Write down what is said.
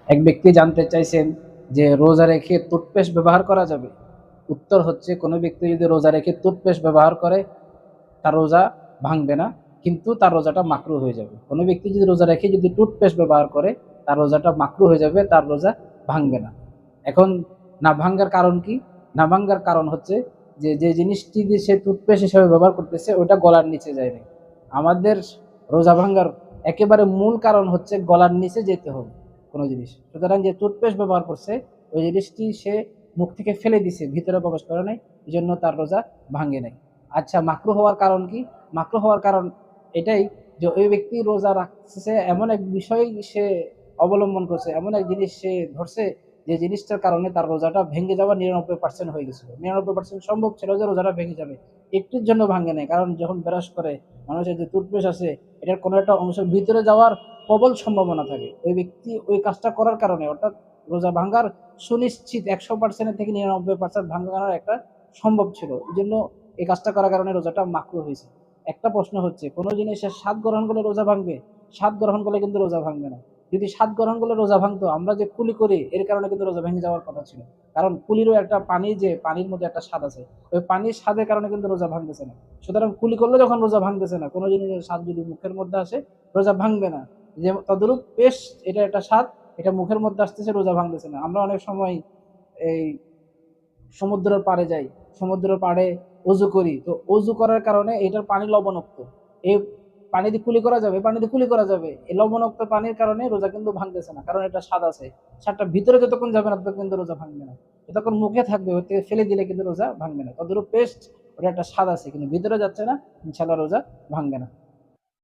এক ব্যক্তি জানতে চাইছেন যে রোজা রেখে টুথপেস্ট ব্যবহার করা যাবে? উত্তর হচ্ছে, কোনো ব্যক্তি যদি রোজা রেখে টুথপেস্ট ব্যবহার করে তার রোজা ভাঙবে না, কিন্তু তার রোজাটা মাকরু হয়ে যাবে। কোনো ব্যক্তি যদি রোজা রেখে যদি টুথপেস্ট ব্যবহার করে তার রোজাটা মাকরু হয়ে যাবে, তার রোজা ভাঙবে না। এখন না ভাঙ্গার কারণ কি? না ভাঙ্গার কারণ হচ্ছে যে যে জিনিসটি দিয়ে সে টুথপেস্ট হিসেবে ব্যবহার করতেছে ওইটা গলার নিচে যায়নি। আমাদের রোজা ভাঙ্গার একেবারে মূল কারণ হচ্ছে গলার নিচে যেতে হবে কোনো জিনিস। সুতরাং যে টুথপেস্ট ব্যবহার করছে ওই জিনিসটি সে মুখ থেকে ফেলে দিছে, ভিতরে প্রবেশ করে নাই, এই জন্য তার রোজা ভাঙে নাই। আচ্ছা, মাকরু হওয়ার কারণ কি? মাকরু হওয়ার কারণ এটাই যে ওই ব্যক্তি রোজা রাখছে এমন এক বিষয় সে অবলম্বন করছে, এমন এক জিনিস সে ধরছে যে জিনিসটার কারণে তার রোজাটা ভেঙে যাওয়া 99% হয়ে গেছিল। 99% সম্ভব ছিল যে রোজাটা ভেঙে যাবে, একটুর জন্য ভাঙে নাই। কারণ যখন ব্রাশ করে মানুষের যে টুথপেস্ট আছে এটার কোনো একটা অংশ ভিতরে যাওয়ার প্রবল সম্ভাবনা থাকে। ওই ব্যক্তি ওই কাজটা করার কারণে, অর্থাৎ রোজা ভাঙ্গার সুনিশ্চিত 100% থেকে 99% ভাঙানোর একটা সম্ভব ছিল, এই জন্য এই কাজটা করার কারণে রোজাটা মাকরুহ হয়েছে। একটা প্রশ্ন হচ্ছে, কোনো জিনিসের স্বাদ গ্রহণ করলে রোজা ভাঙবে? স্বাদ গ্রহণ করলে কিন্তু রোজা ভাঙবে না। যদি স্বাদ গ্রহণ করলে রোজা ভাঙতো, আমরা যে কুলি করি এর কারণে কিন্তু রোজা ভেঙে যাওয়ার কথা ছিল। কারণ কুলিরও একটা পানি, যে পানির মধ্যে একটা স্বাদ আছে, ওই পানির স্বাদের কারণে কিন্তু রোজা ভাঙতেছে না। সুতরাং কুলি করলে যখন রোজা ভাঙতেছে না, কোনো জিনিসের স্বাদ যদি মুখের মধ্যে আসে রোজা ভাঙবে না। যে তদরূপ পেস্ট, এটা একটা স্বাদ, এটা মুখের মধ্যে আসতেছে, রোজা ভাঙতেছে না। আমরা অনেক সময় এই সমুদ্রের পাড়ে যাই, সমুদ্রের পাড়ে অজু করি, তো অজু করার কারণে এটার পানি লবণাক্ত, এই পানি দিয়ে কুলি করা যাবে, পানি দিয়ে কুলি করা যাবে, এই লবণাক্ত পানির কারণে রোজা কিন্তু ভাঙতেছে না, কারণ এটা স্বাদ আছে। স্বাদটা ভিতরে যতক্ষণ যাবে না ততক্ষণ কিন্তু রোজা ভাঙবে না। যতক্ষণ মুখে থাকবে ওতে ফেলে দিলে কিন্তু রোজা ভাঙবে না। তদুরূপ পেস্ট, ওটা একটা স্বাদ আছে কিন্তু ভিতরে যাচ্ছে না, ইনশাল্লাহ রোজা ভাঙবে না।